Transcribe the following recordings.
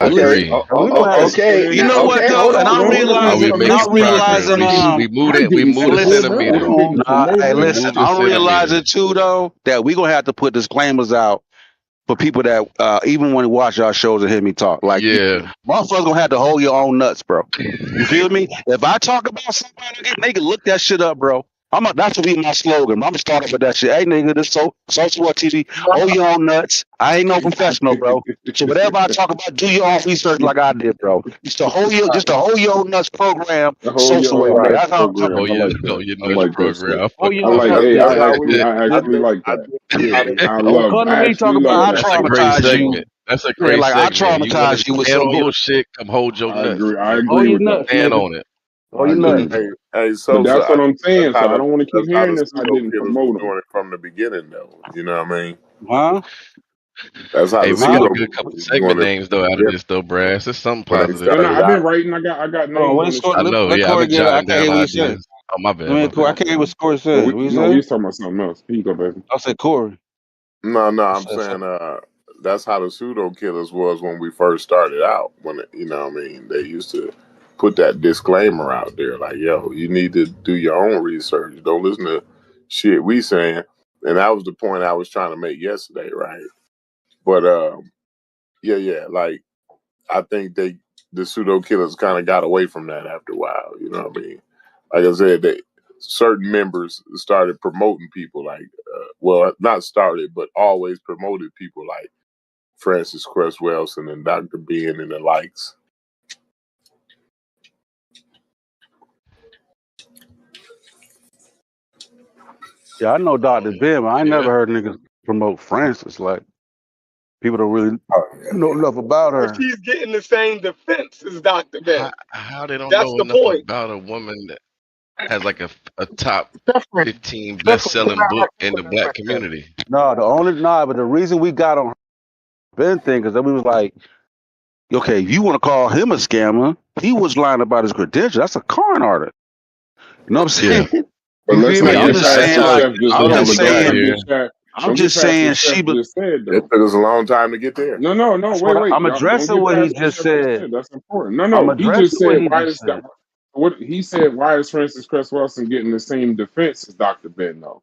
I Okay. agree. We gonna have to. Okay. You know what Okay. though? Hold And on. I'm Hold on. Are we realizing, making progress? We moved I'm it. We getting moved a support. centimeter. Hold on. nah, hey, We listen, moved a I'm centimeter. realizing too though that we gonna have to put disclaimers out for people that even when they watch our shows and hear me talk. Like, Yeah. motherfuckers gonna have to hold your own nuts, bro. You feel me? If I talk about somebody, they can look that shit up, bro. That's gonna be my slogan. I'm gonna start up with that shit. Hey, nigga, this social what TV. Hold your own nuts. I ain't no professional, bro. So whatever I talk about, do your own research like I did, bro. Just to hold your own nuts program. The whole Social your well, bro. nuts That's how I'm talking. Oh program. I yeah. like Oh, that. your I nuts like that shit. program. I Hold fucking your I own like. love nuts. Hey, that. That's how I I actually think. like I that. think Yeah. how they I Don't love. come to I me actually talking love about I that. That's a great traumatized you. segment. That's a Yeah, great like I segment. You want to traumatized you with stand some on your bullshit. shit? Come hold your I nuts. agree. I You Hold agree your with that. nuts, stand nigga. on it. Hold I your agree nuts. with that. Hey, But Sosa, that's I what I'm think saying. So I don't want to keep that's how hearing the this. I pseudo didn't killers was promote them. doing it from the beginning, though. You know what I mean? Huh? That's how Hey, the we got Huh? a pseudo good killers couple was doing segment it names though out of from this though, Brass. There's something when they positive No, no. here. started I've been out. writing. I got Hold on, names what on is the score? I shit. know. Let Yeah, I've Corey been get it. I jotting can't down hear what he said. ideas. Oh, my bad. My I bad. can't hear what Corey Oh, said. What you no, we said? was talking about something else. Here you go, baby. I said Corey. No, I I'm said saying that's how the pseudo killers was when we first started out. When you know what I mean, they used to put that disclaimer out there, like, "Yo, you need to do your own research. Don't listen to shit we saying." And that was the point I was trying to make yesterday, right? But yeah, like I think the pseudo killers kind of got away from that after a while. You know what I mean? Like I said, certain members started promoting people like, well, not started, but always promoted people like Francis Cress Welsing and Dr. Ben and the likes. Yeah, I know Dr. Ben, but I ain't Yeah. never heard niggas promote Francis. Like, people don't really Oh know yeah, enough about But her. she's getting the same defense as Dr. Ben. How they don't That's know the enough point. about a woman that has like a top Definitely, 15 best definitely. We're selling not book in arguing the that black question. community. But the reason we got on Ben thing is that we was like, okay, if you want to call him a scammer, he was lying about his credentials. That's a con artist. You know what I'm Yeah. saying? But You let's feel But me? not I'm yeah, get just past saying, what like, Chef just. so I'm how Hold on, just we but don't got get saying, here. past. I'm Don't get just past what saying Chef just said it though. took us a long time to get there. No. that's Wait, what wait. I'm Y'all don't addressing get what he past what just Chef just said. said. That's important. I'm No. He just addressing what said he why just is that? said. What he said? Why is Francis Cress Wilson getting the same defense as Dr. Ben? Though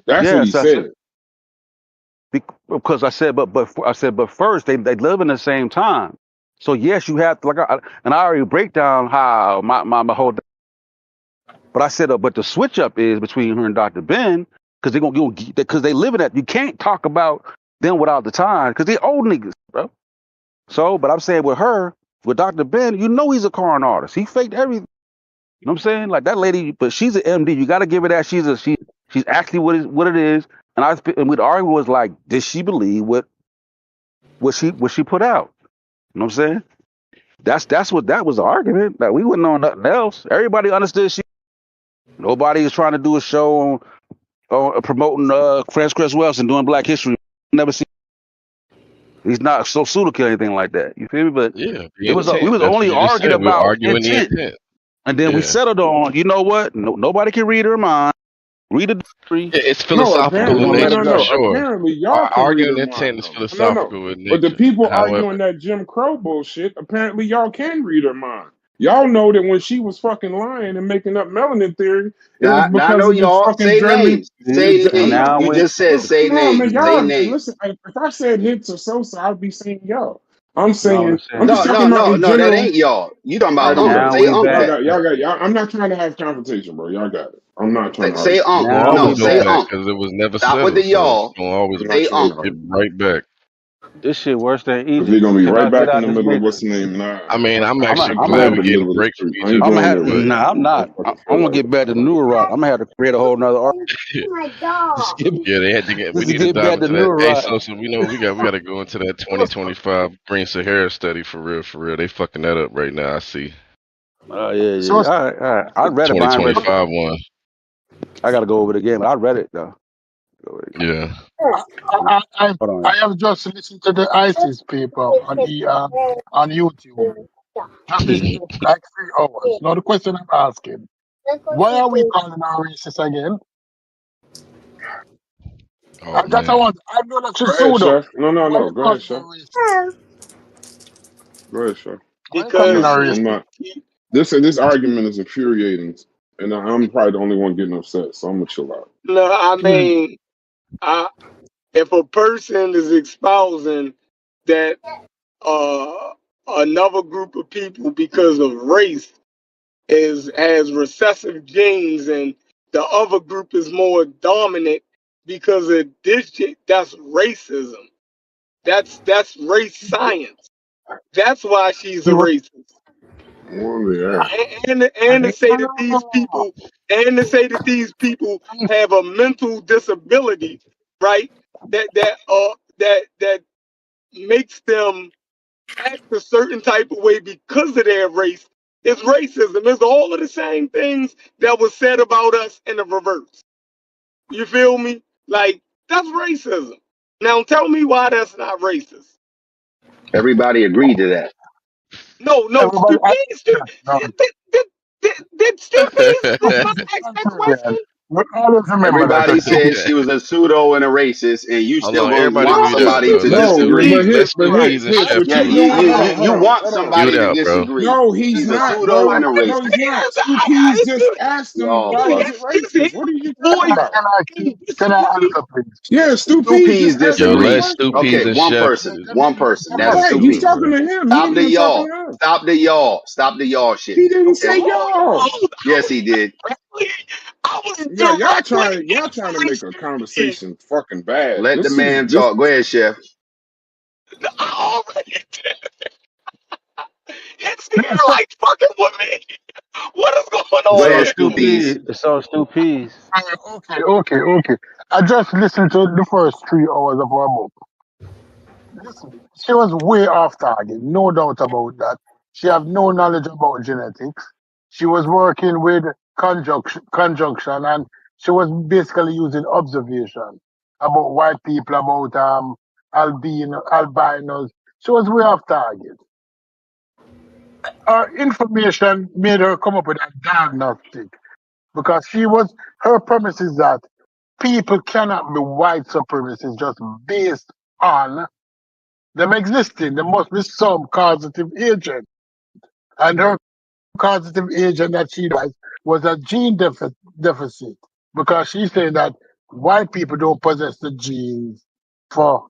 that's what he Yes, I said said. because I said, but first they live in the same time. So yes, you have to and I already break down how my whole. But I said, but the switch up is between her and Dr. Ben because because they live in that. You can't talk about them without the time because they old niggas, bro. So, but I'm saying with her, with Dr. Ben, you know he's a con artist. He faked everything. You know what I'm saying? Like that lady, but she's an MD. You got to give her that. She's actually what it is. And we'd argue was like, did she believe what she put out? You know what I'm saying? That's what that was the argument. Like we wouldn't know nothing else. Everybody understood she. Nobody is trying to do a show on promoting Francis Cress Welsing doing Black History. Never seen. He's not so pseudo or anything like that. You feel me? But Yeah, the it was we intent. was That's what only you just arguing said. We're about arguing the intent, intent. and then we Yeah. settled on. You know what? Nobody can read her mind. Read the history. Yeah, it's No, philosophical We're in apparently, gonna let nature it for no. go. sure. Apparently, y'all can read Arguing her intent mind is though. No. philosophical in But the nature. people However, arguing that Jim Crow bullshit, apparently y'all can read her mind. Y'all know that when she was fucking lying and making up melanin theory, it was Now I because know of the y'all. fucking Say German. names. See? Say And names. now You we just said say Come on, man. names. Say Y'all, names. listen, if I said Hicks or Sosa, I'd be saying y'all. I'm no, I'm saying, I'm saying. just No, talking no, about no, in no. That general. ain't y'all. You talking All about right, And it's Unc. now okay. Say we Unc Y'all back. that. got, y'all got, y'all. I'm not trying to have confrontation, bro. Y'all got it. I'm not trying to Say argue. we're Unc. gonna Now always we No, go say back. back Unc. because it was never Stop with the settled. So y'all. it's gonna always I'm not Say trying Unc. to get argue. right back. This shit worse than Cause they're Egypt. gonna You be right cannot get back in out the this middle of what's matrix. the name. Nah, I mean, I'm actually I'm gonna glad have we're it in the getting a middle of the break from street. I ain't Egypt. I'm gonna going have. there with But you. Nah, I'm I not. fucking I'm feel gonna like get it. back to New Rock. I'm gonna have to create a whole nother art yeah, they had to get. We just to need to get dive back to into New that. Hey, Rock. so we got to go into that 2025 Green Sahara study for real, for real. They fucking that up right now. I see Oh yeah. So, All right, all right. I the read it, but I ain't read it. 2025 one. I gotta go over it again, but I read it though. Go over it again. Yeah. I, I, I, Hold on. I have just listened to the ISIS paper on YouTube. Just listened to it like 3 hours. Now the question I'm asking: why are we calling our racist again? Oh That I man. want. I know that Go she's ahead, pseudo. Chef. No. Why are we Go ahead, calling Chef. her racist? Go ahead, Sean. When it comes to I'm because not. race, I'm not. This argument is infuriating, and I'm probably the only one getting upset. So I'm gonna chill out. no, I mm, mean, I, if a person is espousing that another group of people because of race has recessive genes and the other group is more dominant because of this shit, that's racism. That's race science. That's why she's a he was, racist. Well, yeah. And to say that these people have a mental disability, right? That makes them act a certain type of way because of their race. It's racism. It's all of the same things that was said about us in the reverse. You feel me? Like, that's racism. Now tell me why that's not racist. Everybody agreed to that. No, everybody. stupid. Yeah, no, Did stupid not ask that man. question? We always remember that. Everybody said she was a pseudo and a racist, and you Hold still on, gonna everybody want mute up, somebody bro. to Let No, disagree. but Stupid, let Right. here's Stupid's what Yeah, you chef doing. Hold on, hold you on, want hold on. mute somebody to out, bro. disagree. No, he's She's a not, pseudo bro. and a No, he's racist. not. Stu Peas just asked him why is it His racist? What are you talking voice about? can Can I disagree. answer, please? Yeah, Stu Two Peas P's just asked him Yo, that let disagree. question. Okay, Stupies and one Chef person. One person. That's Right, two he's P's. talking to him. He Stop ain't the even talking y'all. to us. Stop the y'all. Stop the y'all shit. He didn't Okay. say y'all. Yes, he did. I was Yeah, directly y'all trying to answering make a Stupid. conversation fucking bad. Let the This is man this. talk. Go ahead, Chef. I already did. It's here So, like fucking with me. What is going Go It's on all ahead, here? Stu Peas. stupid. It's all stupid. okay. I just listened to the first 3 hours of our book. Listen, she was way off target, no doubt about that. She have no knowledge about genetics. She was working with conjunction, and she was basically using observation about white people, about albinos. She was way off target. Her information made her come up with a diagnostic because her premise is that people cannot be white supremacists just based on them existing. There must be some causative agent. And her causative agent that she was a gene deficit because she's saying that white people don't possess the genes for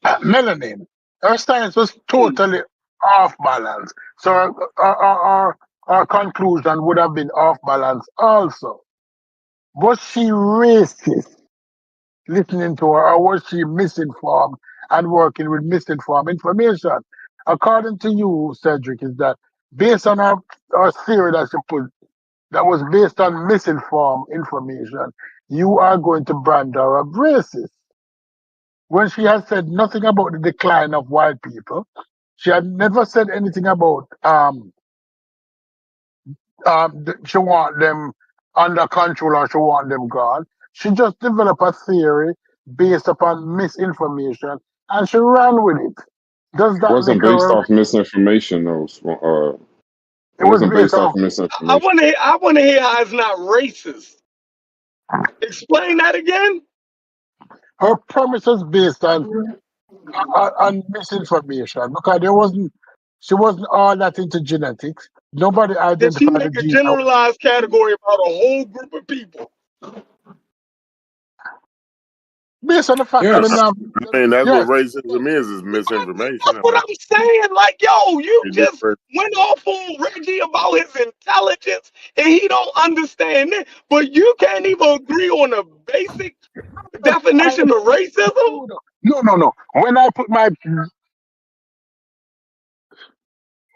melanin. Her science was totally off balance. So her conclusion would have been off balance also. Was she racist listening to her, or was she misinformed and working with misinformed information? According to you, Cedric, is that based on her theory that she put, that was based on misinformed information, you are going to brand her a racist. When she has said nothing about the decline of white people, she had never said anything about she want them under control or she want them gone. She just developed a theory based upon misinformation and she ran with it. Does that make Wasn't her based a off misinformation though. It It was wasn't based based off off misinformation. I wanna hear how it's not racist. Explain that again. her premises based on misinformation because she wasn't all that into genetics. Nobody Did she identified the make a gene that was generalized category about a whole group of people? based on the fact that Yes. I mean, that's what yes, racism is misinformation. That's I what mean, I'm saying. Like, yo, you it just different. went off on Reggie about his intelligence and he don't understand it, but you can't even agree on a basic I definition of racism? no. When I put my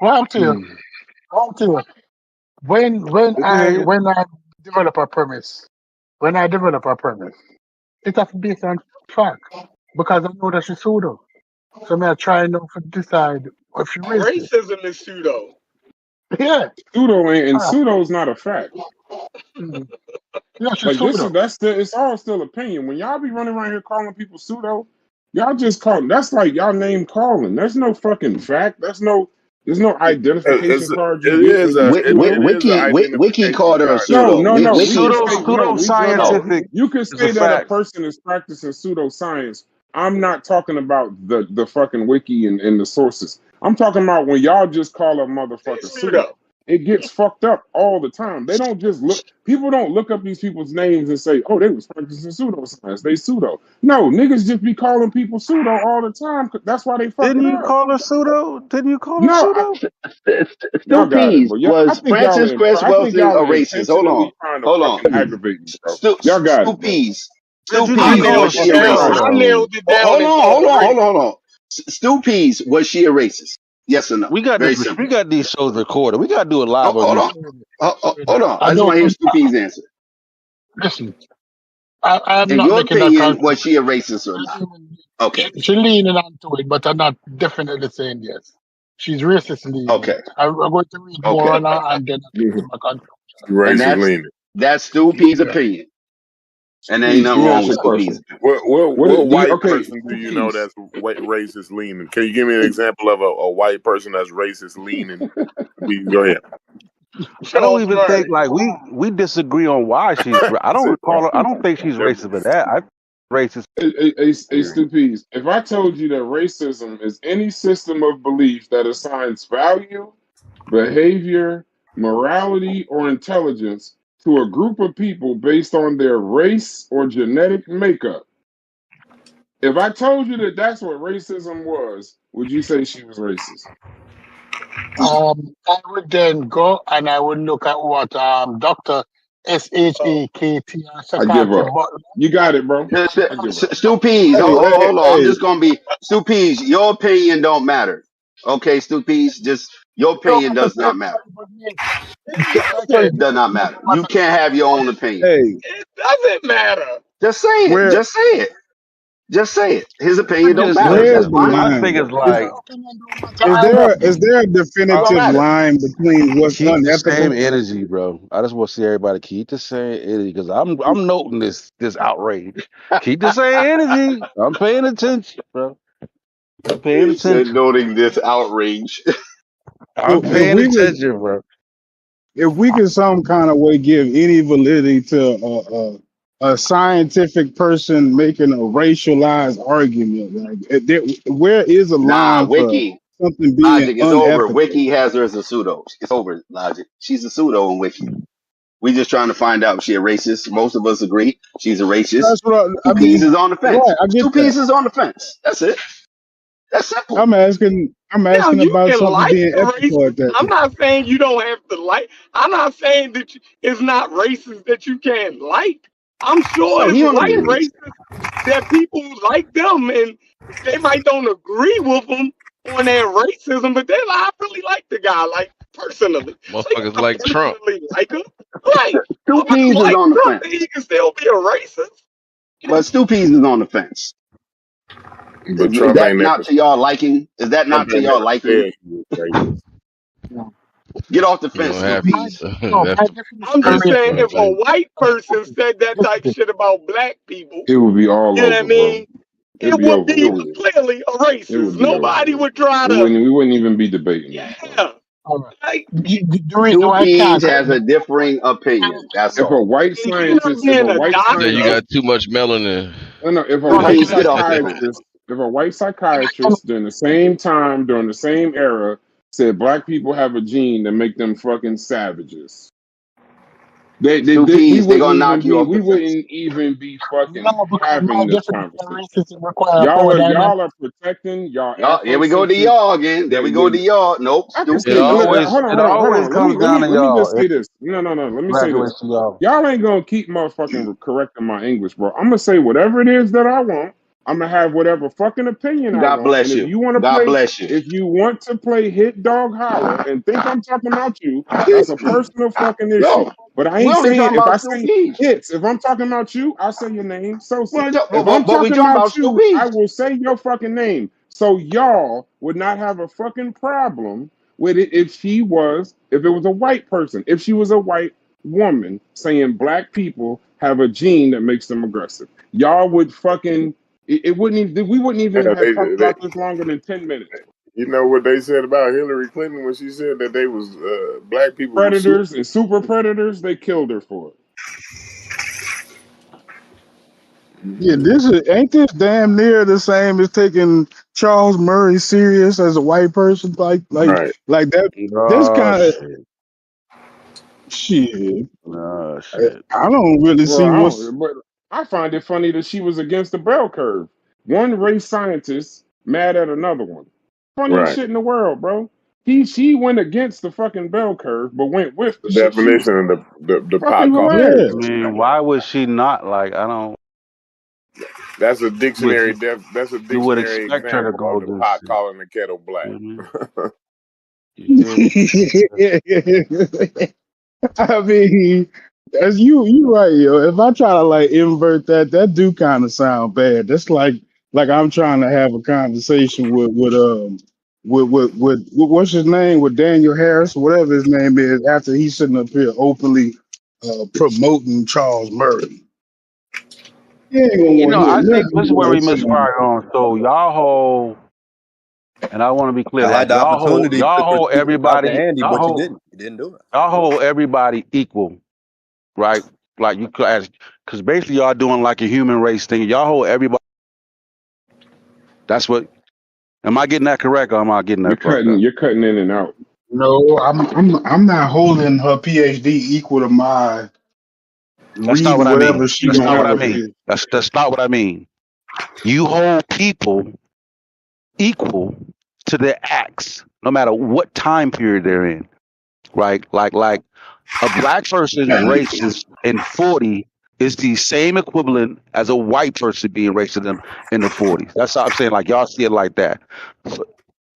well, Hmm. I'm to you. We can hear you. When I develop a premise, when I develop a premise, it has to be based on fact because I know that she's pseudo. So me I try now to decide if she racist. Racism is pseudo. Yeah, Pseudo ain't, and ah, pseudo is not a fact. mm, yeah, she's Like this is pseudo. that's still it's all still opinion. When y'all be running around here calling people pseudo, y'all just call that's like y'all name calling. There's no fucking fact. There's no identification card you It get is when you a pseudo. Wiki identification called her a card. No, pseudo. no, no. We Wiki. could Pseudo say no. Oh, pseudoscientific You could is a say that a fact. person is practicing pseudoscience. I'm not talking about the fucking wiki and the sources. I'm talking about when y'all just call a Say motherfucker pseudo. pseudo. It gets fucked up all the time. They don't just look. People don't look up these people's names and say, "Oh, they was practicing pseudoscience. They pseudo." No, niggas just be calling people pseudo all the time. That's why they fuck Didn't it you up. call her pseudo? Didn't you call her No, pseudo? y'all Stu got it, Pease bro. Yeah, I was think y'all Francis are. Cress I think Welsing y'all a are racist. Hold on, intentionally trying to hold on. fucking aggravate me, bro. Y'all got Stu it, bro. Pease. Did Stu you I just Pease call nailed her was it she a Fucking down. tired of racist? I y'all nailed niggas. it down Hold and on, called hold her on, hold racist. on, hold on. Stu Pease was she a racist? Yes or no? We got Very this. simple. We got these shows recorded. We got to do it live on Hold on, YouTube. hold on. I I just want don't to hear think. Stu Pease answer. Listen, I am In not your making that opinion, was conclusion. she a racist or not? Okay, She leaning onto it, but I'm not definitely saying yes. She's racist leaning. okay, I'm going to read more okay. on her and then I come to my conclusion. And Racist leaning. that's Stu Pease' Yeah. opinion. And there ain't Peace. Let nothing me wrong ask you with a Stu Pease' question. opinion. What What do you? white Okay, person do you know peace. that's racist leaning? Can you give me an example of a white person that's racist leaning? Go ahead. I don't Charles even think Murray. like we disagree on why she's. I don't recall her. I don't think she's racist for that. I racist. A Period. Stupides. If I told you that racism is any system of belief that assigns value, behavior, morality, or intelligence to a group of people based on their race or genetic makeup, if I told you that that's what racism was, would you say she was racist? I would then go and I would look at what Dr. SHAKT I give Sakati up. Butler. You got it, bro. Just, I give up. Stu Pease, Hey, hey, hold on. I'm hey. just gonna be Stu Pease. Your opinion don't matter. Okay, Stu Pease, just your You don't opinion have to does say not matter. but It sorry, doesn't. Does not matter. You can't have your own opinion. Hey, It doesn't matter. Just say it. where Just say it. Just say it. His I opinion don't just matter. where's That's listen. the fine. My line? thing is if Is your like opinion don't matter, I have is there a It don't definitive matter. line between what's keep the same unethical? energy, bro. I just want to see everybody keep the same energy because I'm noting this outrage. Keep the same energy. I'm paying attention, bro. I'm paying He said, attention. noting this outrage. I'm So paying attention, bro. if we could some kind of way give any validity to a scientific person making a racialized argument, like where is a Nah, line for Wiki. something being Logic, it's over. unethical? Wiki has her as a pseudo. It's over, Logic. She's a pseudo in Wiki. We just trying to find out if she a racist. Most of us agree she's a racist. That's what I Two mean. pieces on the fence. Right, I get Two that. pieces on the fence. That's it. That's simple. I'm asking. I'm Now asking you about can something like being the ethical at racist. that I'm point. not saying you don't have to like. I'm not saying that it's not racist that you can't like. I'm sure Right, it's he on the white fence. racists that people like them and they might don't agree with them on their racism, but I really like the guy, like personally. So you Motherfuckers gotta like Trump. personally like him, right? Two So I peas is like on the Trump, and he fence. can still be a racist. But Stu Peas is on the fence. But Is Trump that ain't not never to y'all liking? Is that Trump not to ain't y'all never liking? said he was racist. Get off the You fence, don't Stu have my, Peas. no, that's my the definition I'm of just crazy saying, racism. part, if a man. white person said that Listen, type shit about black people, It would be all you know what I over, bro. mean? It'd It be would over be with. clearly a It racist. would be over Nobody with. would try It to, wouldn't. We wouldn't even be debating that, bro. yeah, all right. like, The reason Stu why I Peas can't, has the a reason why differing I opinion. can't That's If all. a white and you not scientist, if a being a white You say you doctor, scientist, got too much melanin. no, if a go Stu ahead, white Peas, get off the fence. psychiatrist during the same time, during the same era, said black people have a gene that make them fucking savages. Stu We Peas, they wouldn't gonna even knock you be, off we the fence. wouldn't even be fucking no, because my having this definition of conversation. racism require paradigm. Y'all are protecting y'all Oh, here we go to Afrocentric. y'all again. There we go to y'all. Nope, I can Stu still Peas. It hold always on. comes down to Let me just y'all. say this. No. Let me say this. Congratulations, to y'all. Y'all ain't gonna keep motherfucking correcting my English, bro. I'm gonna say whatever it is that I want. I'm gonna have whatever fucking opinion I God want. And bless you. God bless you. if you want to play hit dog holler and think I'm talking about you, that's a personal fucking issue. No, But I we ain't only saying talking if I about Stu say Peas. hits. If I'm talking about you, I say your name, Sosa. If I'm But we talking talking about about Stu you, I Peas. will say your fucking name. So y'all would not have a fucking problem with it if it was a white person, if she was a white woman saying black people have a gene that makes them aggressive. Y'all would fucking it wouldn't even we wouldn't even Yeah, have talked about this longer than 10 minutes. you know what they said about Hillary Clinton when she said that they was black people was super. Predators and super predators, they killed her for it. Yeah, ain't this damn near the same as taking Charles Murray serious as a white person? Right. Like that. That's Oh kind of shit. shit. Oh shit. I don't really Well, see I what's. don't, but I find it funny that she was against the bell curve. One race scientist mad at another one. Funniest Right. shit in the world, bro. She went against the fucking bell curve, but went with The the shit she was definition of saying. the Fucking pot calling the Yeah. I kettle hilarious. mean, black. why would she not like? I don't. That's a Would dictionary. That's a you would dictionary expect her to example go of the against pot it? calling the kettle You black. know what I mean? You feel me? I mean, as you right, yo. If I try to like invert that, that do kind of sound bad. That's like I'm trying to have a conversation with what's his name, with Daniel Harris, whatever his name is, after he's sitting up here openly promoting Charles Murray. He ain't gonna You want know, to hear I think nothing this is you where we got to say. misfire on. So y'all hold, and I want to be clear, I had like the opportunity to speak to Dr. Andy, but you didn't. You didn't do it. y'all hold everybody equal, right? Like you could, because basically y'all doing like a human race thing. Y'all hold everybody. That's what. Am I getting that correct, or am I getting that fucked up? You're cutting in and out. No, I'm not holding her PhD equal to my That's not what reading I mean. whatever she You That's don't not gonna what have I a mean. say. P. That's not what I mean. You hold people equal to their acts, no matter what time period they're in, right? Like a black person's racist in 40 is the same equivalent as a white person being racist them in the 40s. That's how I'm saying. Like y'all see it like that. So,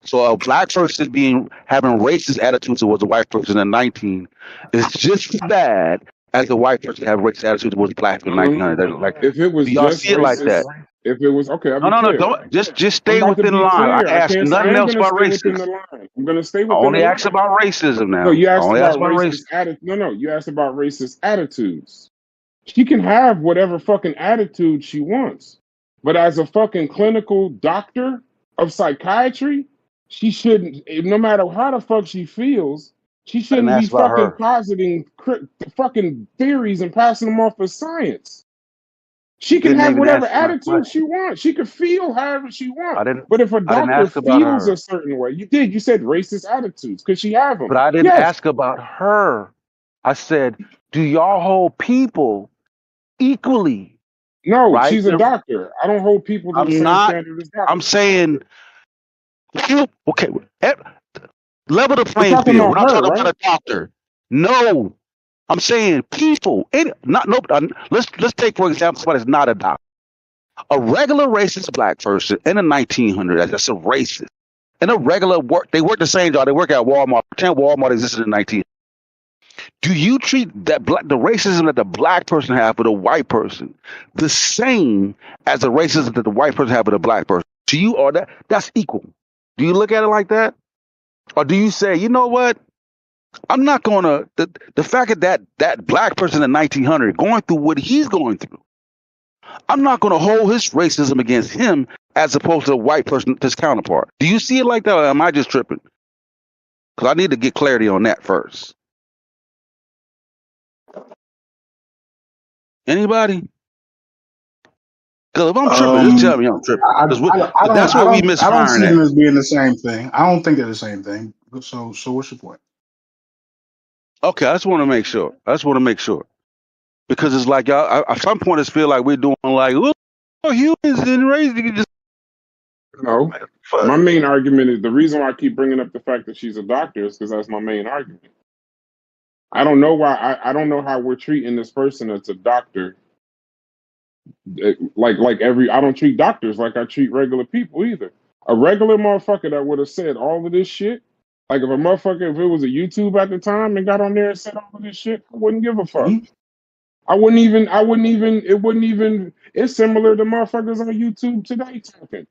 so a black person being having racist attitudes towards a white person in 19 is just as bad as a white person having racist attitudes towards black in No, no, no. 1900. Like, If it do was y'all just see it like racist, that? if it was okay, I'll No, be no, no. clear. Don't just I'm stay about to within be line. I clear. asked I nothing am else gonna about stay within the racism. line. I'm gonna stay I within the only asked line. about racism No, now. you I asked only asked about about racism. racist attitude. No, you asked about racist attitudes. She can have whatever fucking attitude she wants. But as a fucking clinical doctor of psychiatry, she shouldn't, no matter how the fuck she feels, she I didn't shouldn't be ask about fucking her. positing fucking theories and passing them off as science. She You can didn't have even whatever answer my attitude she question. wants. She can feel however she I wants. didn't. But if a I didn't doctor ask about feels a her. certain way, you did. You said racist attitudes. Could she have But them? I didn't Yes. ask about her. I said, do y'all hold people equally? No, Right? she's a doctor. I don't hold people to the I'm same not. standard as I'm doctors. saying, okay, eh, level the We're playing talking field. about We're not her, talking about right? a doctor. No, I'm saying people. Not no. Let's take for example somebody that's not a doctor. A regular racist black person in the 1900s. That's a racist. And a regular work, they work the same job. They work at Walmart. Pretend Walmart existed in 19. Do you treat the racism that the black person have with a white person the same as the racism that the white person have with a black person? To you, or that's equal? Do you look at it like that, or do you say, you know what? I'm not gonna the fact that black person in 1900 going through what he's going through. I'm not gonna hold his racism against him as opposed to a white person, his counterpart. Do you see it like that, or am I just tripping? Because I need to get clarity on that first. Anybody? Because if I'm tripping, just tell Um, me I'm tripping. I, Because I, I don't that's I where we don't I don't misfiring see at. them as being the same thing. I don't think they're the same thing. So what's your point? Okay, I just want to make sure. I just want to make sure. Because it's like, y'all, at some point, it's feel like we're doing like, oh, humans and race. You can just, No. man, fuck. My main argument is the reason why I keep bringing up the fact that she's a doctor is because that's my main argument. I don't know why. I don't know how we're treating this person that's a doctor. Like every, I don't treat doctors like I treat regular people either. A regular motherfucker that would have said all of this shit, like if a motherfucker, if it was a YouTube at the time and got on there and said all of this shit, I wouldn't give a fuck. Mhm. It wouldn't even, it's similar to motherfuckers on YouTube today talking.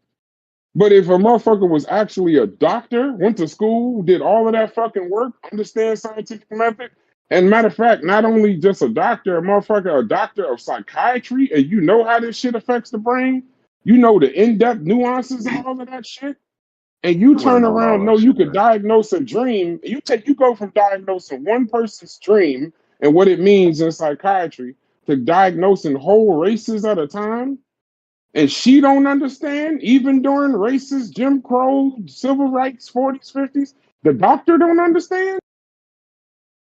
But if a motherfucker was actually a doctor, went to school, did all of that fucking work, understands scientific method, and matter of fact, not only just a motherfucker, a doctor of psychiatry, and you know how this shit affects the brain, you know the in-depth nuances of all of that shit, and you I would have turn known around, all know that you shit, could man. diagnose a dream, you go from diagnosing one person's dream and what it means in psychiatry to diagnosing whole races at a time. and she don't understand even during racist Jim Crow civil rights 40s 50s. The doctor don't understand.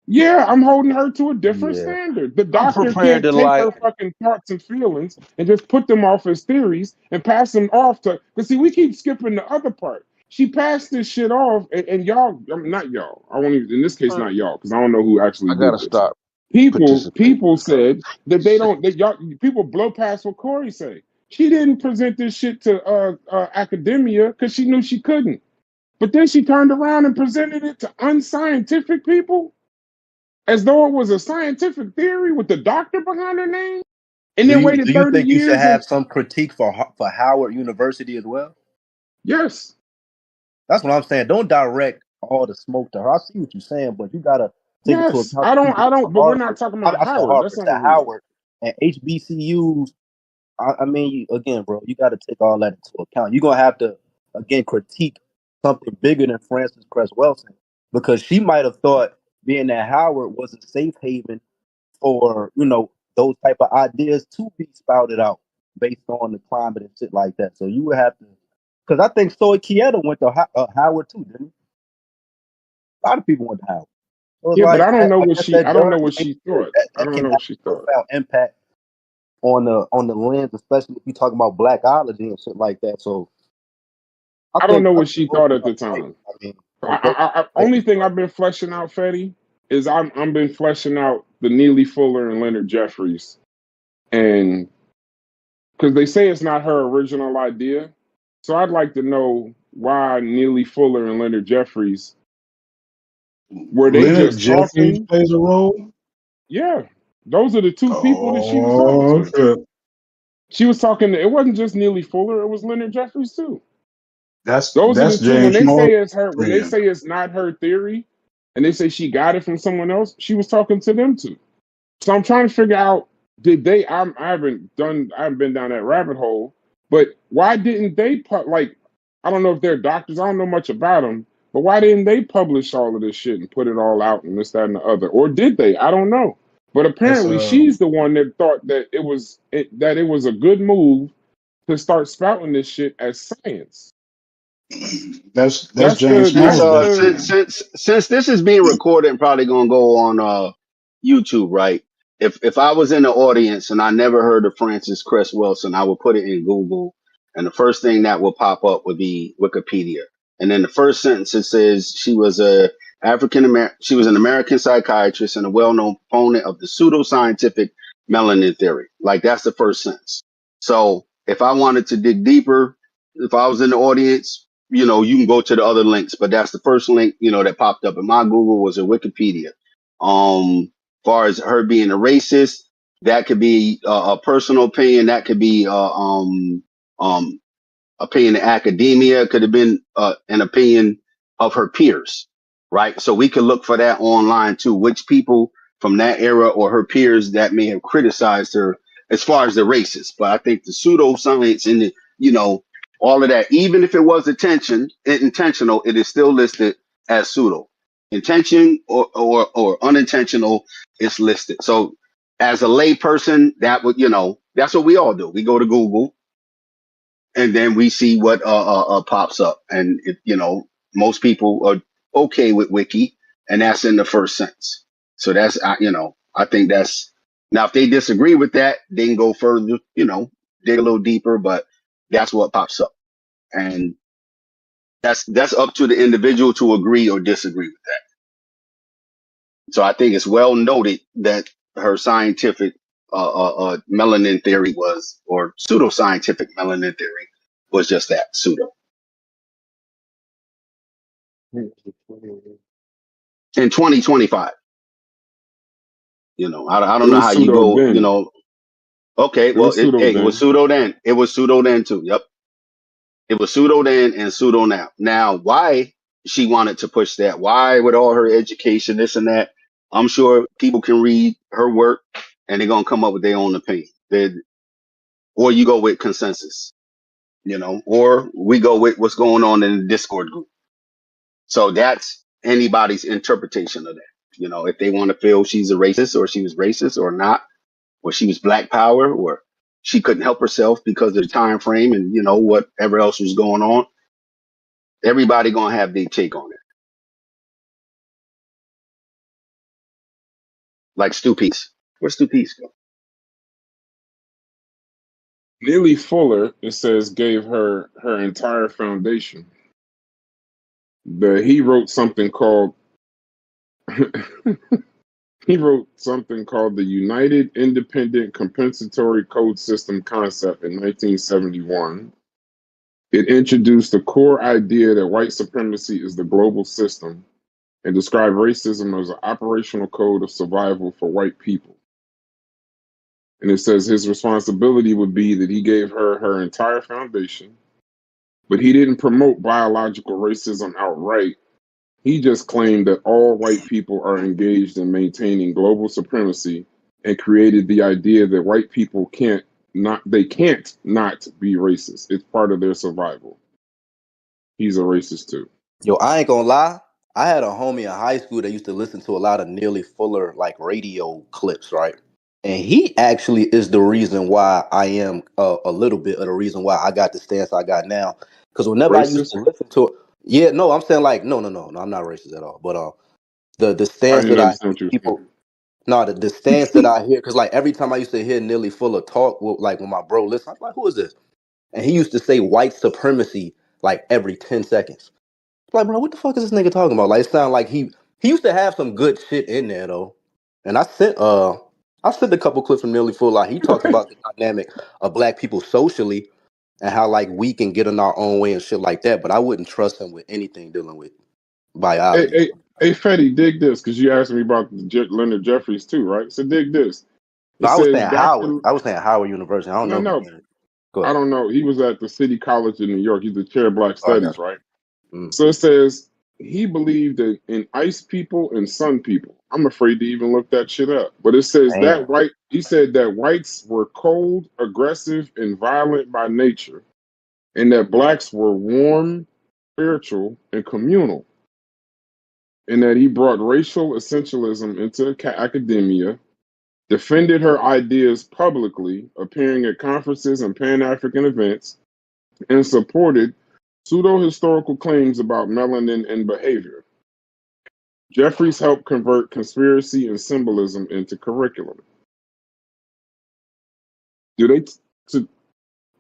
Yeah, I'm holding her to a different Yeah. standard. The I'm doctor prepared can't to take her like. fucking thoughts and feelings and just put them off as theories and pass them off to. Because see, we keep skipping the other part. She passed this shit off, and y'all, I mean, not y'all. I won't even, in this case, not y'all, because I don't know who actually I did gotta this. stop participating. People said that they don't. That y'all people blow past what Corey say. She didn't present this shit to academia because she knew she couldn't. But then she turned around and presented it to unscientific people as though it was a scientific theory with the doctor behind her name, and then Do waited you 30 think you should years have and some critique for Howard University as well? yes, That's what I'm saying. Don't direct all the smoke to her. I see what you're saying, but you gotta take into yes. account the people I that don't, are but we're not Harvard. talking I, about I said Howard. That's Harvard, not to what we're Howard and HBCUs. I mean, again, bro, you got to take all that into account. You're gonna have to again critique something bigger than Frances Cress Welsing because she might have thought being at Howard was a safe haven for those type of ideas to be spouted out based on the climate and shit like that. So you would have to, because I think Soy Kieta went to Howard too, didn't he? A lot of people went to Howard. So it's Yeah, but like I guess that I don't does know what make she thought. I that don't can know have what she a thought. profound impact on the lens, especially if you talk about blackology and shit like that. So I don't know I what think she both thought of at them the are right. time. I mean, both Only places thing are I've been fleshing out, Fetty, is I'm been fleshing out the Neely Fuller and Leonard Jeffries, and because they say it's not her original idea, so I'd like to know why Neely Fuller and Leonard Jeffries were they Leonard just Jeffries talking? plays a role. Yeah, those are the two people that she was talking Oh, to. okay. She was talking to, it wasn't just Neely Fuller, it was Leonard Jeffries too. Those are the That's two. When James they say Smart. it's her, when they Man, say it's not her theory, and they say she got it from someone else, she was talking to them too. So I'm trying to figure out, did they? I haven't been down that rabbit hole, but why didn't they put like? I don't know if they're doctors. I don't know much about them, but why didn't they publish all of this shit and put it all out and this, that, and the other? Or did they? I don't know. But that's apparently, she's the one that thought that it was a good move to start spouting this shit as science. that's James Since Smart, The definitely. since this is being recorded and probably gonna go on YouTube, right? If I was in the audience and I never heard of Frances Cress Wilson, I would put it in Google, and the first thing that will pop up would be Wikipedia. And then the first sentence it says she was an American psychiatrist and a well-known proponent of the pseudoscientific melanin theory. Like that's the first sentence. So if I wanted to dig deeper, if I was in the audience, you can go to the other links, but that's the first link, that popped up in my Google was a Wikipedia. Far as her being a racist, that could be a personal opinion. That could be um, opinion in academia. Could have been an opinion of her peers, right? So we could look for that online too. Which people from that era or her peers that may have criticized her as far as the racist. But I think the pseudoscience and all of that, even if it was intentional, it is still listed as pseudo. Intention or unintentional is listed. So as a layperson, that would, that's what we all do. We go to Google and then we see what pops up. And most people are okay with Wiki, and that's in the first sentence. So that's I think that's now if they disagree with that, they can go further, dig a little deeper, but that's what pops up, and that's up to the individual to agree or disagree with that. So I think it's well noted that her scientific melanin theory was, or pseudoscientific melanin theory was just that, pseudo. In 2025. I it don't know was how you pseudo go, then. okay, It well, was pseudo it was then. pseudo then. It was pseudo then too. Yep. It was pseudo then and pseudo now. Now, why she wanted to push that? Why, with all her education, this and that? I'm sure people can read her work and they're going to come up with their own opinion. Or you go with consensus, or we go with what's going on in the Discord group. So that's anybody's interpretation of that. If they want to feel she's a racist or she was racist or not, or she was black power, or She couldn't help herself because of the time frame and whatever else was going on. Everybody gonna have their take on it. Like Stu Peace. Where's Stu Peace go? Neely Fuller, it says, gave her her entire foundation. He wrote something called he wrote something called the United Independent Compensatory Code System concept in 1971. It introduced the core idea that white supremacy is the global system and described racism as an operational code of survival for white people. And it says his responsibility would be that he gave her her entire foundation, but he didn't promote biological racism outright. He just claimed that all white people are engaged in maintaining global supremacy and created the idea that white people can't not be racist. It's part of their survival. He's a racist too. Yo, I ain't gonna lie. I had a homie in high school that used to listen to a lot of Nearly Fuller like radio clips, right? And he actually is the reason why I am a little bit of the reason why I got the stance I got now. Because whenever I used Racist? to listen to it, yeah, no, I'm saying like no, I'm not racist at all. But the I stance didn't that I understand what you were people saying. no the stance that I hear because like every time I used to hear Nearly Fuller talk, like when my bro listen, I'm like, who is this? And he used to say white supremacy like every 10 seconds. Like, bro, what the fuck is this nigga talking about? Like, it sounded like he used to have some good shit in there though. And I sent a couple clips from Nearly Full. Like, he talks about the dynamic of black people socially and how like we can get in our own way and shit like that. But I wouldn't trust him with anything dealing with Hey, biology. hey, hey, Fetty, dig this, because you asked me about Leonard Jeffries too, right? So dig this. No, It I was says saying Howard. Dr. I was saying Howard University. I don't know if No, he did. Go I ahead. don't know. He was at the City College in New York. He's the chair of Black Oh, I Studies, got right? you. Mm. So it says he believed that in ice people and sun people. I'm afraid to even look that shit up. But it says Damn. that he said that whites were cold, aggressive, and violent by nature, and that blacks were warm, spiritual, and communal. And that he brought racial essentialism into academia, defended her ideas publicly, appearing at conferences and Pan African events, and supported pseudo historical claims about melanin and behavior. Jeffries helped convert conspiracy and symbolism into curriculum. Do they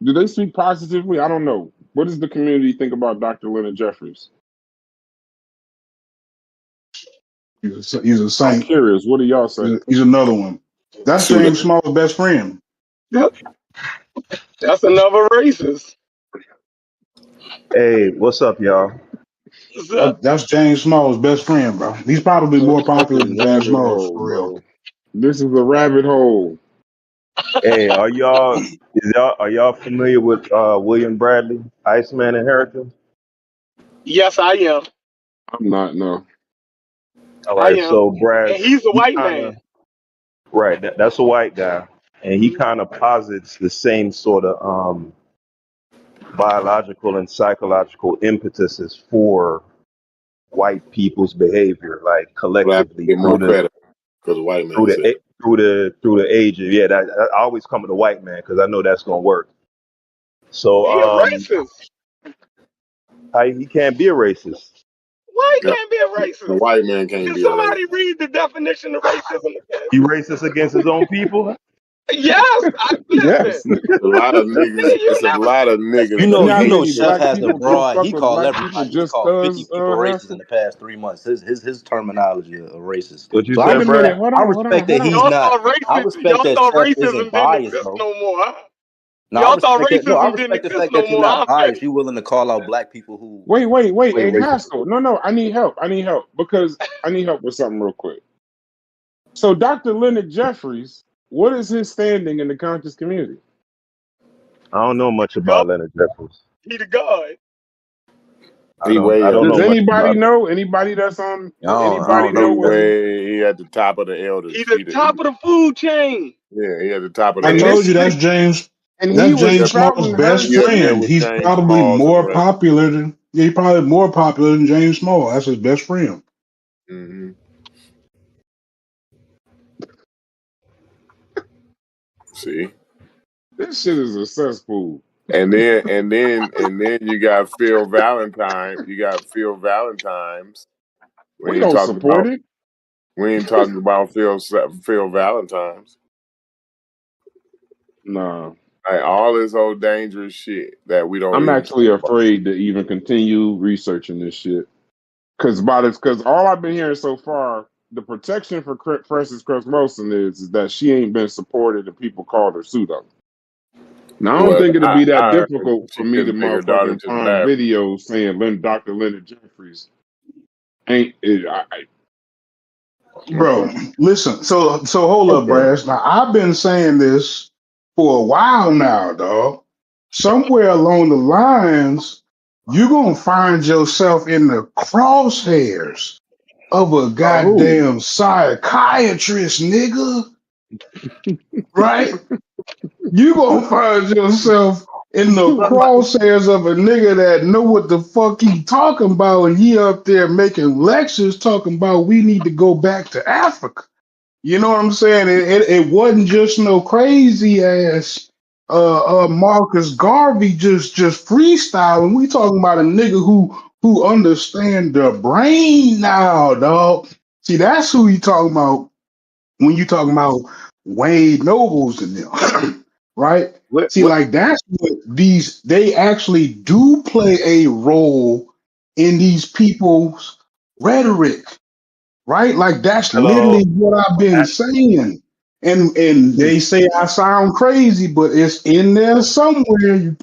do they speak positively? I don't know. What does the community think about Dr. Leonard Jeffries? He's a I'm saint. curious. What do y'all say? He's another one. That's Pseudo. James Small's best friend. Yep, that's another racist. Hey, what's up, y'all? What's up? That's James Small's best friend, bro. He's probably Oh, more this popular fucking than James rabbit Smalls hole, for real. bro. This is a rabbit hole. Hey, are y'all familiar with William Bradley, Iceman Inheritance? Yes, I am. I'm not, no. All I right, am. so Brad, And he's a he white kind man. of right. That's a white guy, and he Mhm. kind of posits the same sort of biological and psychological impetuses for white people's behavior, like Black collectively get more credit because the white man said it. through the age of that I always come to the white man because I know that's gonna work. So He a racist. he can't be a racist. Why he Yeah, can't be a the racist? white man can't Can be a racist. somebody read the definition of racism again? He racist against his own people. Yes, listen. Yes. A lot of Nigga, niggas. you It's a never lot of listen. niggas You that know how You know, many hate Chef black has a people just broad. fuck He with called black people everybody. He's just called 50 cause, people racist in Haskell? the past 3 months. His terminology of racist. What you So I Wait said, a Brad? minute. respect. Hold I on, hold on, respect that hold he's on. not. I respect Y'all that thought Chef isn't racism didn't biased, exist bro. no more, huh? No, I Y'all thought respect that. No, I racism didn't respect the exist fact no that you're more, not huh, biased. Fetty? You're willing to call out black people who Wait. way Hey, racist. Haskell. No. I need help. Because I need help with something real quick. So, Dr. Leonard Jeffries, what is his standing in the conscious community? I don't know much God, about Leonard Jeffries. he the God. I he don't. way I up don't Does know there. much anybody about him. know? Anybody that's on? I Anybody don't know know He what either. his? way. He at the top of the elders. He the top of the food chain. Yeah, he at the top of I the And told elders. you that's James. he That's was He up, James Small's spouting her best he up shit. there friend. with He's James probably Smalls and the more rest. popular than. Yeah, he's probably more popular than James Small. That's his best friend. Hmm. See, This shit is a cesspool. And then you got Phil Valentine. You got Phil Valentine's. We We ain't don't talking support about it. Phil Valentine's. Nah. Like all this old dangerous shit that we don't I'm even actually talk about. afraid to even continue researching this shit. Because all I've been hearing so far, the protection for Frances Cress Wilson is that she ain't been supported and people called her pseudo. Now, I don't Well, think it'll be that I heard difficult she for me to couldn't take her daughter motherfucking to the find bathroom. videos saying Dr. Leonard Jeffries ain't. Bro, listen. So hold up, Okay. Brass. Now I've been saying this for a while now, dog. Somewhere along the lines, you're gonna find yourself in the crosshairs of a Who? goddamn psychiatrist, nigga. Right? You gonna find yourself in the crosshairs of a nigga that know what the fuck he talking about, and he up there making lectures talking about we need to go back to Africa. You know what I'm saying? It wasn't just no crazy ass Marcus Garvey just freestyling. We talking about a nigga who understand the brain now, dog. See, that's who you talking about when you talking about Wade Nobles and them, right? See, What like that's what these they actually do play a role in these people's rhetoric, right? Like that's hello? literally what I've been saying. And they say I sound crazy, but it's in there somewhere.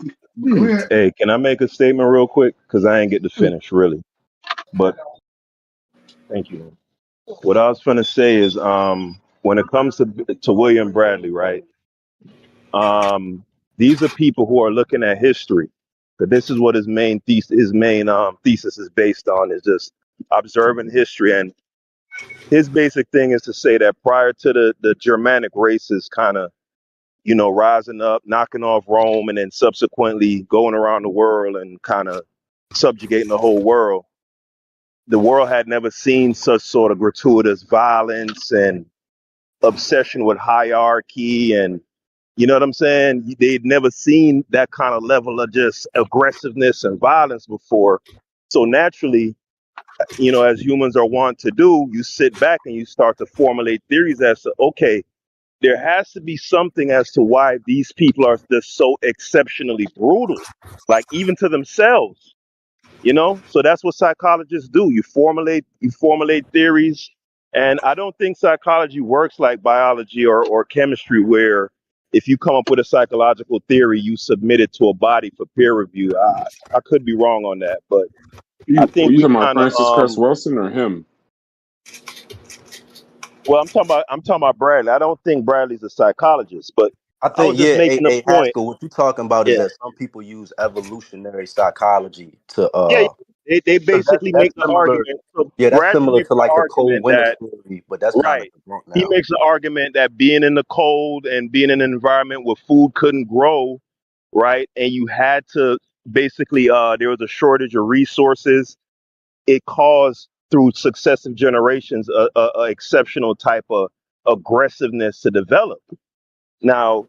Go ahead. Hey, can I make a statement real quick? Because I ain't get to finish really. But thank you. What I was gonna say is, when it comes to William Bradley, right? These are people who are looking at history. But this is what his main thesis is based on, is just observing history. And his basic thing is to say that prior to the Germanic races kind of, rising up, knocking off Rome, and then subsequently going around the world and kind of subjugating the whole world, the world had never seen such sort of gratuitous violence and obsession with hierarchy, and you know what I'm saying? They'd never seen that kind of level of just aggressiveness and violence before. So naturally, as humans are wont to do, you sit back and you start to formulate theories as to, okay, there has to be something as to why these people are just so exceptionally brutal, like even to themselves. So that's what psychologists do. You formulate theories. And I don't think psychology works like biology or chemistry, where if you come up with a psychological theory, you submit it to a body for peer review. I could be wrong on that, but I Are think you we talking about kind of Francis Cress Wilson or him? well, I'm talking about Bradley. I don't think Bradley's a psychologist, but I I was think, just yeah, making a point. Haskell, what you talking about is Yeah, that some people use evolutionary psychology to yeah. They because that's basically make that's the similar. argument. So Yeah, that's Bradley similar makes to the like the cold argument winter that theory, but that's kind of right. debunked He now. makes the argument that being in the cold and being in an environment where food couldn't grow, right, and you had to basically there was a shortage of resources. It caused through successive generations a exceptional type of aggressiveness to develop. Now,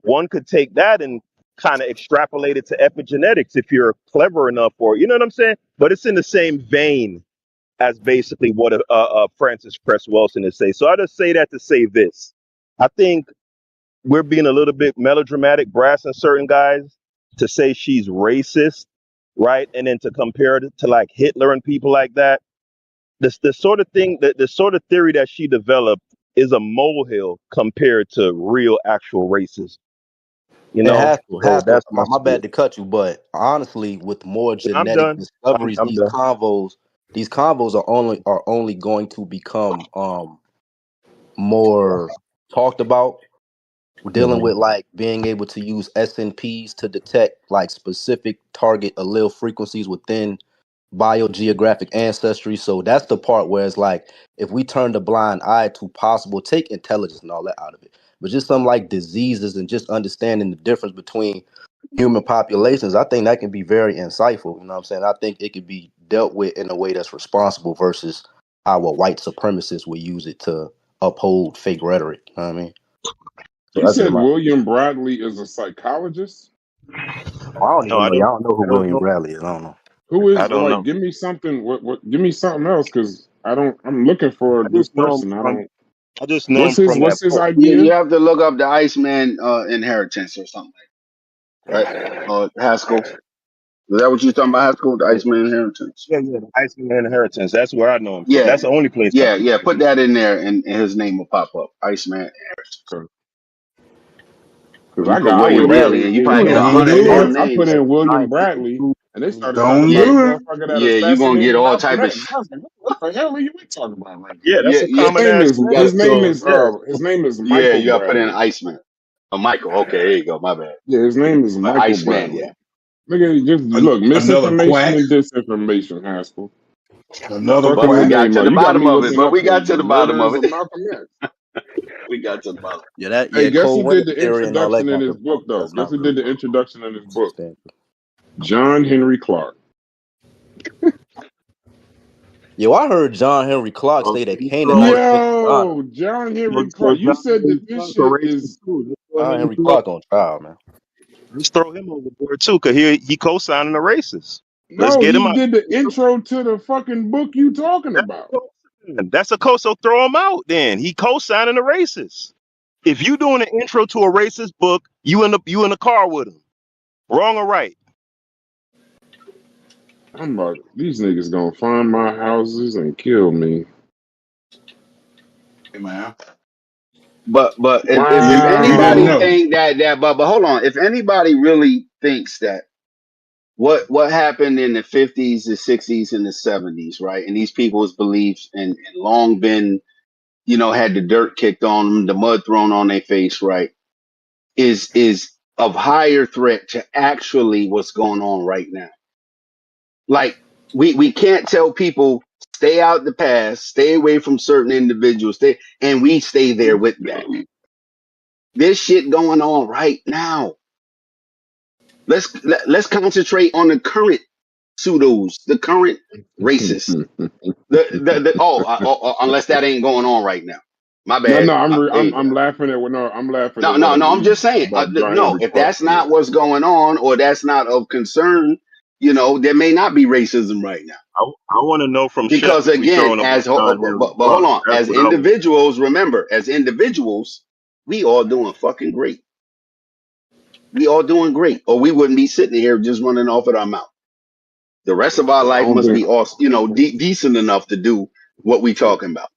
one could take that and kind of extrapolate it to epigenetics if you're clever enough, or you know what I'm saying. But it's in the same vein as basically what Francis Cress Wilson is saying. So I just say that to say this. I think we're being a little bit melodramatic, brass, and certain guys to say she's racist, right? And then to compare it to like Hitler and people like that. The sort of thing, the sort of theory that she developed is a molehill compared to real actual racism. You And know, so Haskell, that's my my bad spiel. to cut you, but honestly, with more I'm genetic done. discoveries, I'm done. these convos are only going to become more talked about. We're dealing Hmm. with like being able to use SNPs to detect like specific target allele frequencies within biogeographic ancestry. So that's the part where it's like if we turn the blind eye to possible, take intelligence and all that out of it, but just some like diseases and just understanding the difference between human populations, I think that can be very insightful. You know what I'm saying? I think it could be dealt with in a way that's responsible versus how a white supremacist would use it to uphold fake rhetoric. You know what I mean? So You that's just said my. William Bradley is a psychologist. I don't No, even know. Y'all don't know who I don't William know. Bradley is. I don't know. Who I is don't like? know. Give me something. What? Give me something else, because I don't. I'm looking for I this just know him person. I from. don't. I just know him from that What's his book. You idea? have to look up the Iceman inheritance or something, right? Haskell. Is that what you're talking about, Haskell? The Iceman inheritance. Yeah, yeah, the Iceman Inheritance. That's where I know him from. Yeah, That's the only place I yeah, know him yeah. from. Put that in there, and his name will pop up. Iceman. Because You I put got. I William put Bradley, and you in probably get Don't William. 100 do more it. I put names. in William Bradley, Scientific and they started Don't talking Yeah, about the do it. motherfucker that yeah. You're gonna get assassinated all Malcolm type of. X. I was like, what the hell are you talking about right now? Yeah, that's Yeah, a yeah. His common name ass is. You name. got. His name So is. yeah, His name is Yeah, Michael you got to put in Bradley. Iceman. Michael. Okay, there you go. My bad. Yeah, his name is But Michael Iceman. Bradley. Yeah. Look at it, just look, Another misinformation quack. and disinformation, Haskell. Another But Fucking we your quack. got name to up. the You got bottom me of it. looking But up we got to the the bottom of murders it. of Malcolm X. We got to the bottom. Yeah, that Hey, guess who cold did weather the theory and all that introduction in kind his of book, though? that's Guess not who real. did the introduction in his book? Substantial. John Henry Clark. Yo, I heard John Henry Clark so say that just Canaan throw, only came from Ghana. Yo, John Henry so Clark. You John said that Henry this Clark a shit racist is too. John Henry Clark on trial, man. Just throw him overboard too, cause he co-signing the racist. Let's no. get him He out. did the intro to the fucking book you talking That's about. a co-sign. That's a co. So throw him out. Then he co-signing the racist. If you doing an intro to a racist book, you in the car with him. Wrong or right? I'm about these niggas gonna find my houses and kill me. Hey, man. But if You didn't anybody know. Wow. think that but hold on. If anybody really thinks that what happened in the 50s, the 60s, and the 70s, right? And these people's beliefs and long been, had the dirt kicked on them, the mud thrown on their face, right? Is of higher threat to actually what's going on right now. Like we can't tell people stay out the past, stay away from certain individuals, and we stay there with that. There's shit going on right now. Let's concentrate on the current pseudos, the current racists. Unless that ain't going on right now. My No, bad. no, There you go. I'm laughing at what no, I'm laughing No, at what no, I'm no. I'm just reading saying. about John No, Henry if Clark. that's Yeah. not what's going on, or that's not of concern, there may not be racism right now. I want to know from Chef Because if we again, throwing away John Henry but hold Clark. on, That's as what I want. individuals, remember, as individuals, we all doing fucking great. We all doing great, or we wouldn't be sitting here just running off at our mouth. The rest of our I life don't must think. be all, decent enough to do what we talking about.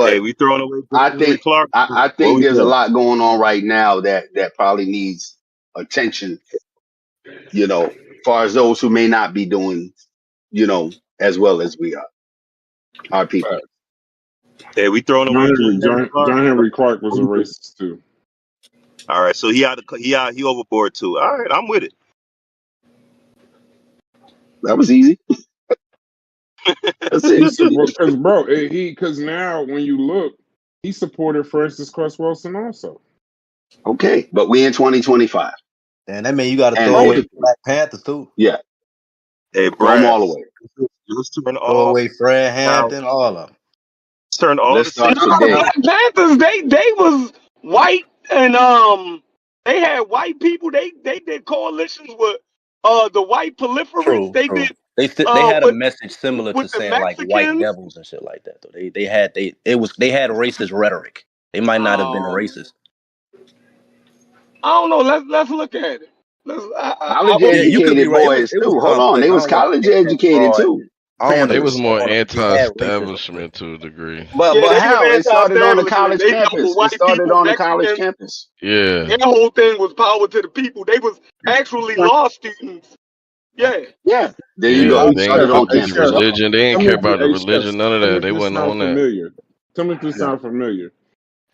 Hey, But we throwing away I John Henry think, Clark. I What think we there's a doing? lot going on right now that probably needs attention. As far as those who may not be doing, as well as we are, our people. Hey, we throwing away John Henry Clark. John Henry Clark was What a we doing? racist too. All right, so he overboard too. All right, I'm with it. That was easy. That's He it. said, well, because now when you look, he supported Francis Cress Wilson also. Okay, but we in 2025, And that mean you got to and throw away Right. the Black Panthers too. yeah, Hey, throw them all Brass. away. Let's turn Throw all away Fred now. Hampton, all of them. Let's turn all Let's the start citizens No, today. Black Panthers, they was white and they had white people. They did coalitions with the white proliferates. True, They true. did They had a with message similar to the saying like white Mexicans. devils and shit like that. Though they had racist rhetoric. They might not have been Um, racist. I don't know. Let's look at it. I College hope Yeah, you could be educated right. boys It was too. Hold on, complex. they I was don't want to college paint that educated broad. too. I don't want to They paint was Panthers. that more broad. They had racism, but anti-establishment to a degree. But yeah, they was how? It started on the anti-establishment. college They dealt with campus. It white started people, on the college Mexicans. campus. Yeah, Their whole thing was power to the people. They was actually law students. Yeah. Yeah, there you yeah. go. Hey It They ain't started chef, on fuck hey with the campus. chef, Yep. religion. They tell ain't me care if about the hey chef, religion. None of tell me that. if They this wasn't sound on that. familiar. Tell me if this yeah. sound familiar.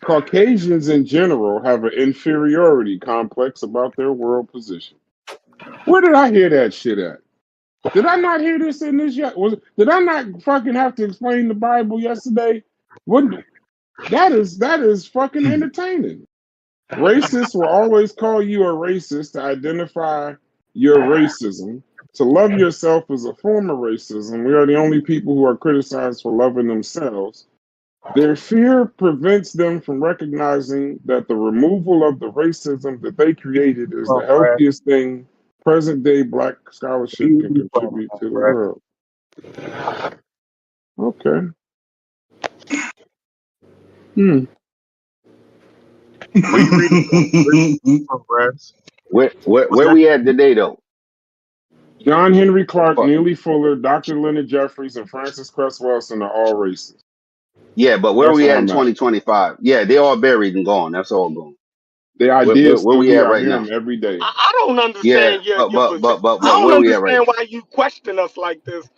Caucasians in general have an inferiority complex about their world position. Where did I hear that shit at? Did I not hear this in this yet? Did I not fucking have to explain the Bible yesterday? What that is fucking entertaining. Racists will always call you a racist to identify your racism. To love yourself is a form of racism. We are the only people who are criticized for loving themselves. Their fear prevents them from recognizing that the removal of the racism that they created is the From Brad. healthiest thing present day black Where scholarship can you from, contribute to the Brad? world. Okay. Hmm. Where you reading from? Where you from, Brad? Where we at today though? John Henry Clark, Fuck. Neely Fuller, Dr. Leonard Jeffries, and Francis Cress Welsing are all racist. Yeah, but where That's we where at in I'm at. 2025? Yeah, they all buried and gone. That's all gone. The Where ideas where still we here. at I right hear now? them every day. I don't Yeah, understand your but position. I don't where we at right understand now? why you question us like this,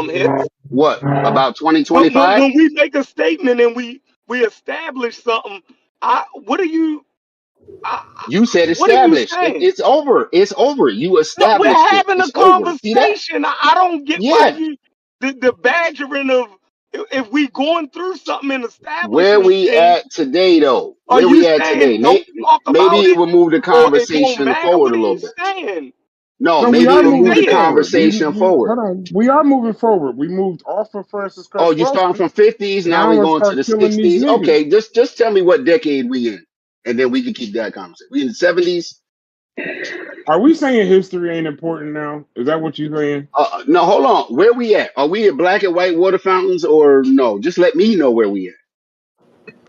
Hits. What about When 2025? we make a statement and we establish something, what are you You said what are you established. saying? It's over. It's over. You No, we're established it. having a It's over. See that? conversation. I don't get why Yeah. you the badgering of if we going through something and Where establishing we things. at today though? Are Where you we at today? saying don't talk Maybe about it it will move the or it don't conversation matter? forward What a are little you bit. saying? No, No, we maybe are it will Just move say the moving it. forward. conversation Hold forward. on. We are moving forward. We moved off of Francis Oh, Cress you starting Welsing. from 50s, now Now we're let's going to start the killing these 60s. niggas. Okay, just tell me what decade we in, and then we can keep that conversation. We in the 70s? Are we saying history ain't important now? Is that what you're saying? No, hold on. Where we at? Are we at black and white water fountains or no? Just let me know where we at.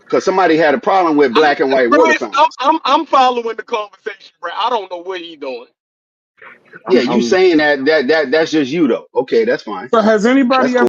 Because somebody had a problem with black and white water Chris, fountains. I'm following the conversation, bro. I don't know what he doing. Yeah, you I'm saying that's just you though. Okay, that's fine. So has That's anybody cool.